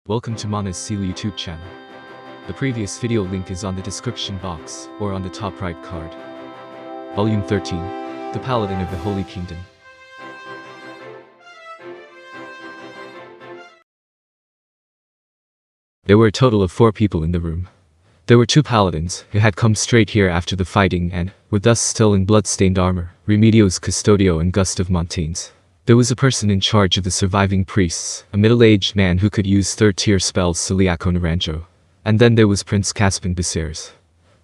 Welcome to Mana's Seal YouTube channel. The previous video link is on the description box or on the top right card. Volume 13, The Paladin of the Holy Kingdom. There were a total of 4 people in the room. There were 2 paladins, who had come straight here after the fighting and, were thus still in blood-stained armor, Remedios Custodio and Gustav Montaigne. There was a person in charge of the surviving priests, a middle-aged man who could use third-tier spells Ciliaco Naranjo. And then there was Prince Caspin Becerres.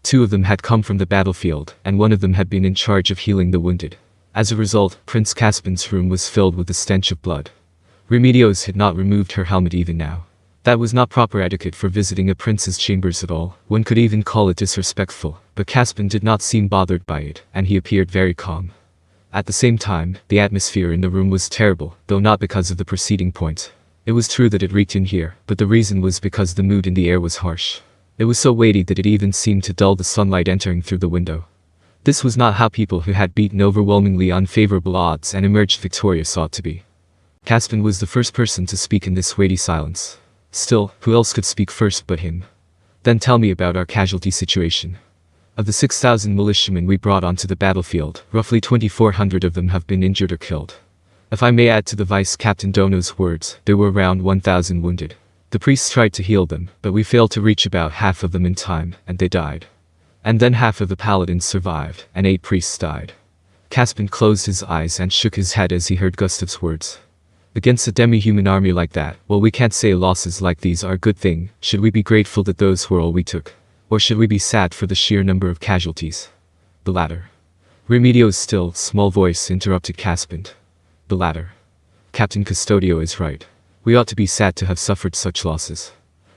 2 of them had come from the battlefield, and one of them had been in charge of healing the wounded. As a result, Prince Caspin's room was filled with the stench of blood. Remedios had not removed her helmet even now. That was not proper etiquette for visiting a prince's chambers at all. One could even call it disrespectful, but Caspin did not seem bothered by it, and he appeared very calm. At the same time, the atmosphere in the room was terrible, though not because of the preceding point. It was true that it reeked in here, but the reason was because the mood in the air was harsh. It was so weighty that it even seemed to dull the sunlight entering through the window. This was not how people who had beaten overwhelmingly unfavorable odds and emerged victorious ought to be. Caspin was the first person to speak in this weighty silence. Still, who else could speak first but him? Then tell me about our casualty situation. Of the 6,000 militiamen we brought onto the battlefield, roughly 2,400 of them have been injured or killed. If I may add to the Vice Captain Dono's words, there were around 1,000 wounded. The priests tried to heal them, but we failed to reach about half of them in time, and they died. And then half of the paladins survived, and 8 priests died. Caspin closed his eyes and shook his head as he heard Gustav's words. Against a demi-human army like that, well, we can't say losses like these are a good thing. Should we be grateful that those were all we took? Or should we be sad for the sheer number of casualties? The latter. Remedio's still, small voice interrupted Caspin. The latter. Captain Custodio is right. We ought to be sad to have suffered such losses.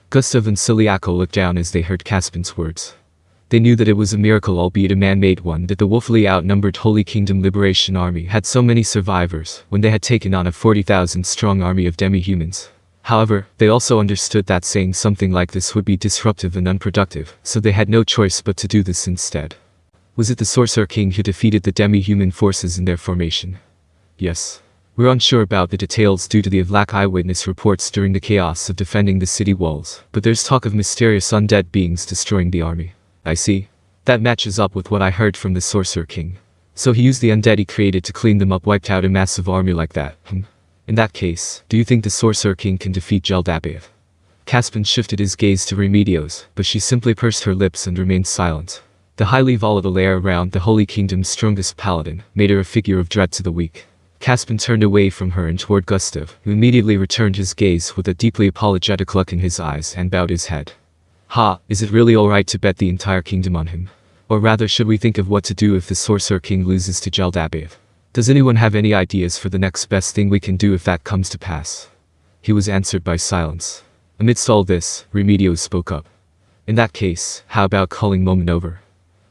Gustav and Ciliaco looked down as they heard Caspin's words. They knew that it was a miracle, albeit a man-made one, that the woefully outnumbered Holy Kingdom Liberation Army had so many survivors when they had taken on a 40,000-strong army of demi-humans. However, they also understood that saying something like this would be disruptive and unproductive, so they had no choice but to do this instead. Was it the Sorcerer King who defeated the demi-human forces in their formation? Yes. We're unsure about the details due to the lack eyewitness reports during the chaos of defending the city walls, but there's talk of mysterious undead beings destroying the army. I see. That matches up with what I heard from the Sorcerer King. So he used the undead he created to clean them up, wiped out a massive army like that. In that case, do you think the Sorcerer King can defeat Jeldabaev? Caspin shifted his gaze to Remedios, but she simply pursed her lips and remained silent. The highly volatile air around the Holy Kingdom's strongest paladin made her a figure of dread to the weak. Caspin turned away from her and toward Gustav, who immediately returned his gaze with a deeply apologetic look in his eyes and bowed his head. Ha, is it really alright to bet the entire kingdom on him? Or rather, should we think of what to do if the Sorcerer King loses to Jeldabaev? Does anyone have any ideas for the next best thing we can do if that comes to pass? He was answered by silence. Amidst all this, Remedios spoke up. In that case, how about calling Moment over?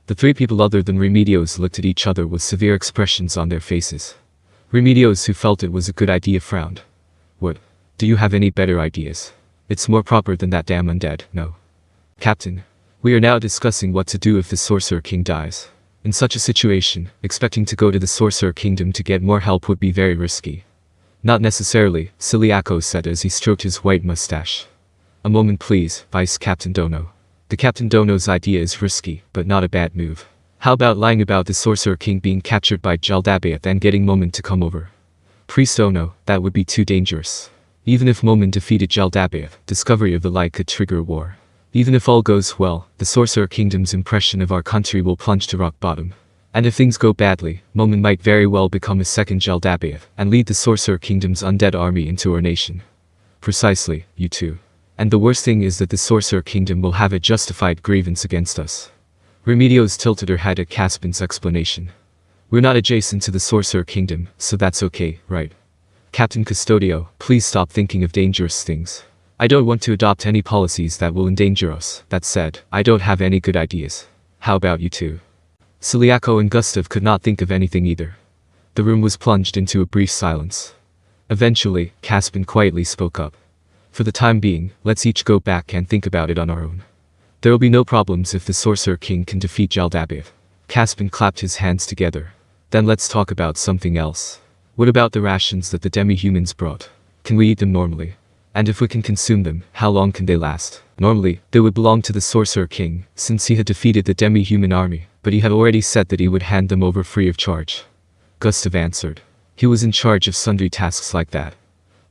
The 3 people other than Remedios looked at each other with severe expressions on their faces. Remedios, who felt it was a good idea, frowned. What? Do you have any better ideas? It's more proper than that damn undead, no? Captain, we are now discussing what to do if the Sorcerer King dies. In such a situation, expecting to go to the Sorcerer Kingdom to get more help would be very risky. Not necessarily, Ciliaco said as he stroked his white mustache. A moment please, Vice Captain Dono. The Captain Dono's idea is risky, but not a bad move. How about lying about the Sorcerer King being captured by Jeldabaev and getting Moment to come over? Priest Ono, that would be too dangerous. Even if Moment defeated Jeldabaev, discovery of the light could trigger a war. Even if all goes well, the Sorcerer Kingdom's impression of our country will plunge to rock bottom. And if things go badly, Moment might very well become a second Jeldabaev, and lead the Sorcerer Kingdom's undead army into our nation. Precisely, you two. And the worst thing is that the Sorcerer Kingdom will have a justified grievance against us. Remedios tilted her head at Caspin's explanation. We're not adjacent to the Sorcerer Kingdom, so that's okay, right? Captain Custodio, please stop thinking of dangerous things. I don't want to adopt any policies that will endanger us. That said, I don't have any good ideas. How about you two? Ciliaco and Gustav could not think of anything either. The room was plunged into a brief silence. Eventually, Caspin quietly spoke up. For the time being, let's each go back and think about it on our own. There will be no problems if the Sorcerer King can defeat Jeldabaev. Caspin clapped his hands together. Then let's talk about something else. What about the rations that the demi-humans brought? Can we eat them normally? And if we can consume them, how long can they last? Normally, they would belong to the Sorcerer King, since he had defeated the demi-human army, but he had already said that he would hand them over free of charge. Gustav answered. He was in charge of sundry tasks like that.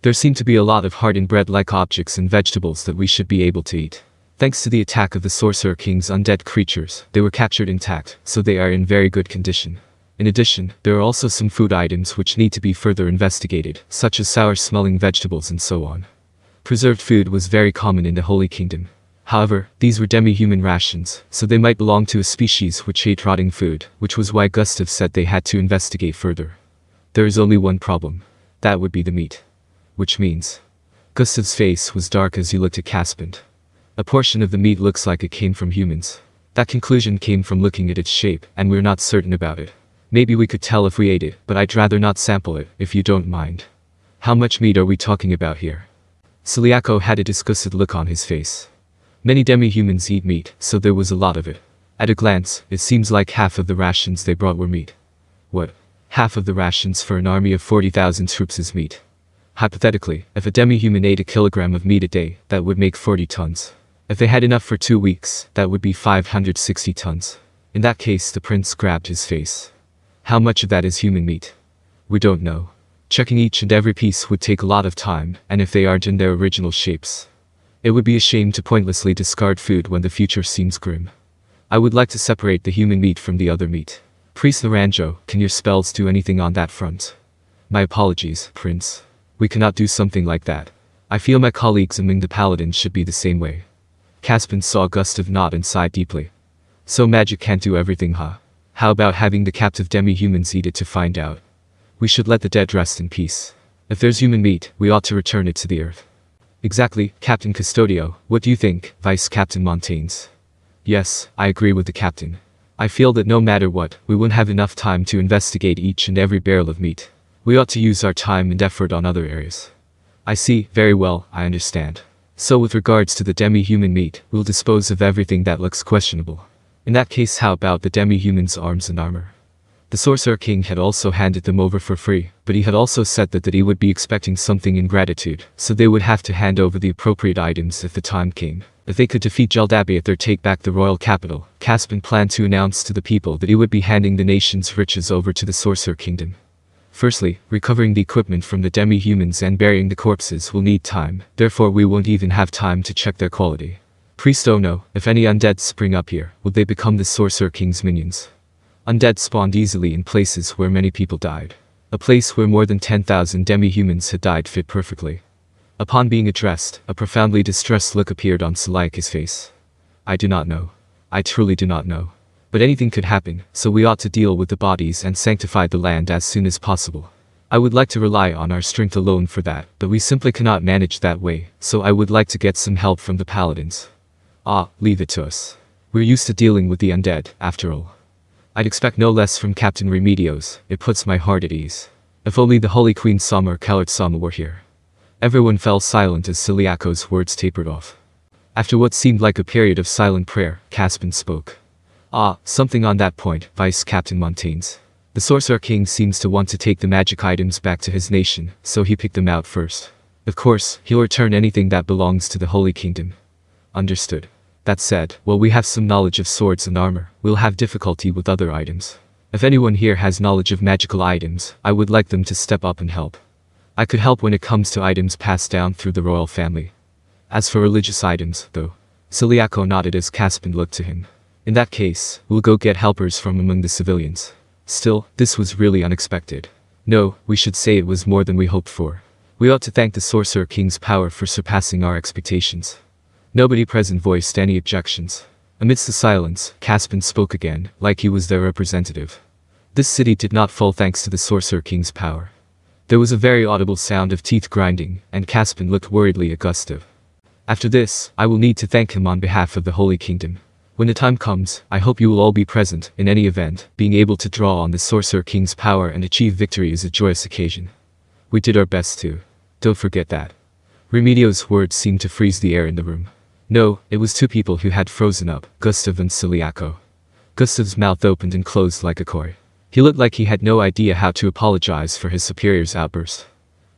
There seemed to be a lot of hardened bread-like objects and vegetables that we should be able to eat. Thanks to the attack of the Sorcerer King's undead creatures, they were captured intact, so they are in very good condition. In addition, there are also some food items which need to be further investigated, such as sour-smelling vegetables and so on. Preserved food was very common in the Holy Kingdom. However, these were demi-human rations, so they might belong to a species which ate rotting food, which was why Gustav said they had to investigate further. There is only one problem. That would be the meat. Which means... Gustav's face was dark as he looked at Caspin. A portion of the meat looks like it came from humans. That conclusion came from looking at its shape, and we're not certain about it. Maybe we could tell if we ate it, but I'd rather not sample it, if you don't mind. How much meat are we talking about here? Celiaco had a disgusted look on his face. Many demi-humans eat meat, so there was a lot of it. At a glance, it seems like half of the rations they brought were meat. What? Half of the rations for an army of 40,000 troops is meat. Hypothetically, if a demi-human ate a kilogram of meat a day, that would make 40 tons. If they had enough for 2 weeks, that would be 560 tons. In that case, the prince grabbed his face. How much of that is human meat? We don't know. Checking each and every piece would take a lot of time, and if they aren't in their original shapes, it would be a shame to pointlessly discard food when the future seems grim. I would like to separate the human meat from the other meat. Priest Naranjo, can your spells do anything on that front? My apologies, Prince. We cannot do something like that. I feel my colleagues among the paladins should be the same way. Caspin saw Gustav nod and sighed deeply. So magic can't do everything, huh? How about having the captive demi-humans eat it to find out? We should let the dead rest in peace. If there's human meat, we ought to return it to the earth. Exactly, Captain Custodio, what do you think, Vice Captain Montaigne? Yes, I agree with the captain. I feel that no matter what, we won't have enough time to investigate each and every barrel of meat. We ought to use our time and effort on other areas. I see, very well, I understand. So with regards to the demi-human meat, we'll dispose of everything that looks questionable. In that case, how about the demi-human's arms and armor? The Sorcerer King had also handed them over for free, but he had also said that he would be expecting something in gratitude, so they would have to hand over the appropriate items if the time came. If they could defeat Jaldabi at their take back the royal capital, Caspin planned to announce to the people that he would be handing the nation's riches over to the Sorcerer Kingdom. Firstly, recovering the equipment from the demi-humans and burying the corpses will need time, therefore we won't even have time to check their quality. Priest Ono, if any undead spring up here, would they become the Sorcerer King's minions? Undead spawned easily in places where many people died. A place where more than 10,000 demi-humans had died fit perfectly. Upon being addressed, a profoundly distressed look appeared on Celiaco's face. I do not know. I truly do not know. But anything could happen, so we ought to deal with the bodies and sanctify the land as soon as possible. I would like to rely on our strength alone for that, but we simply cannot manage that way, so I would like to get some help from the paladins. Ah, leave it to us. We're used to dealing with the undead, after all. I'd expect no less from Captain Remedios, it puts my heart at ease. If only the Holy Queen Sama or Coward Sama were here. Everyone fell silent as Celiaco's words tapered off. After what seemed like a period of silent prayer, Caspin spoke. Ah, something on that point, Vice Captain Montaigne. The Sorcerer King seems to want to take the magic items back to his nation, so he picked them out first. Of course, he'll return anything that belongs to the Holy Kingdom. Understood. That said, while we have some knowledge of swords and armor, we'll have difficulty with other items. If anyone here has knowledge of magical items, I would like them to step up and help. I could help when it comes to items passed down through the royal family. As for religious items, though, Celiaco nodded as Caspin looked to him. In that case, we'll go get helpers from among the civilians. Still, this was really unexpected. No, we should say it was more than we hoped for. We ought to thank the Sorcerer King's power for surpassing our expectations. Nobody present voiced any objections. Amidst the silence, Caspin spoke again, like he was their representative. This city did not fall thanks to the Sorcerer King's power. There was a very audible sound of teeth grinding, and Caspin looked worriedly at Gustav. After this, I will need to thank him on behalf of the Holy Kingdom. When the time comes, I hope you will all be present. In any event, being able to draw on the Sorcerer King's power and achieve victory is a joyous occasion. We did our best too. Don't forget that. Remedio's words seemed to freeze the air in the room. No, it was two people who had frozen up, Gustav and Celiaco. Gustav's mouth opened and closed like a koi. He looked like he had no idea how to apologize for his superior's outburst.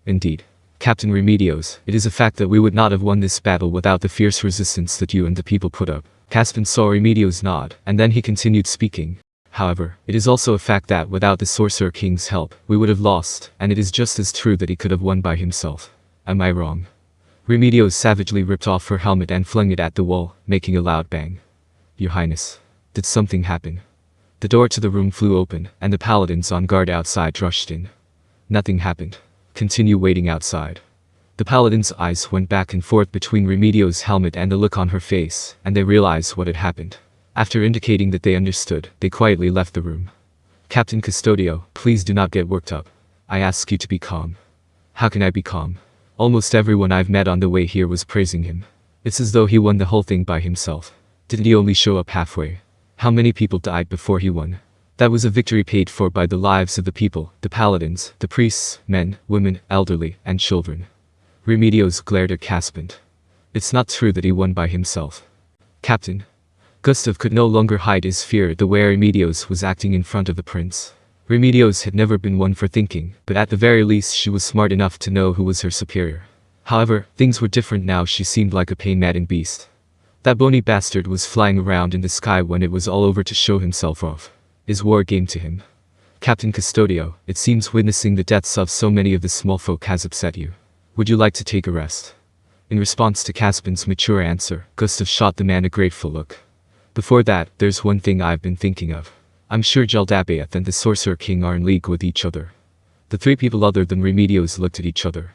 Indeed. Captain Remedios, it is a fact that we would not have won this battle without the fierce resistance that you and the people put up. Caspian saw Remedios nod, and then he continued speaking. However, it is also a fact that without the Sorcerer King's help, we would have lost, and it is just as true that he could have won by himself. Am I wrong? Remedios savagely ripped off her helmet and flung it at the wall, making a loud bang. Your Highness. Did something happen? The door to the room flew open, and the paladins on guard outside rushed in. Nothing happened. Continue waiting outside. The paladin's eyes went back and forth between Remedios' helmet and the look on her face, and they realized what had happened. After indicating that they understood, they quietly left the room. Captain Custodio, please do not get worked up. I ask you to be calm. How can I be calm? Almost everyone I've met on the way here was praising him. It's as though he won the whole thing by himself. Didn't he only show up halfway? How many people died before he won? That was a victory paid for by the lives of the people, the paladins, the priests, men, women, elderly, and children. Remedios glared at Caspian. It's not true that he won by himself. Captain. Gustav could no longer hide his fear at the way Remedios was acting in front of the prince. Remedios had never been one for thinking, but at the very least she was smart enough to know who was her superior. However, things were different now. She seemed like a pain-maddened beast. That bony bastard was flying around in the sky when it was all over to show himself off. Is war a game to him? Captain Custodio, it seems witnessing the deaths of so many of the small folk has upset you. Would you like to take a rest? In response to Caspian's mature answer, Gustav shot the man a grateful look. Before that, there's one thing I've been thinking of. I'm sure Jaldabaoth and the Sorcerer King are in league with each other. The three people other than Remedios looked at each other.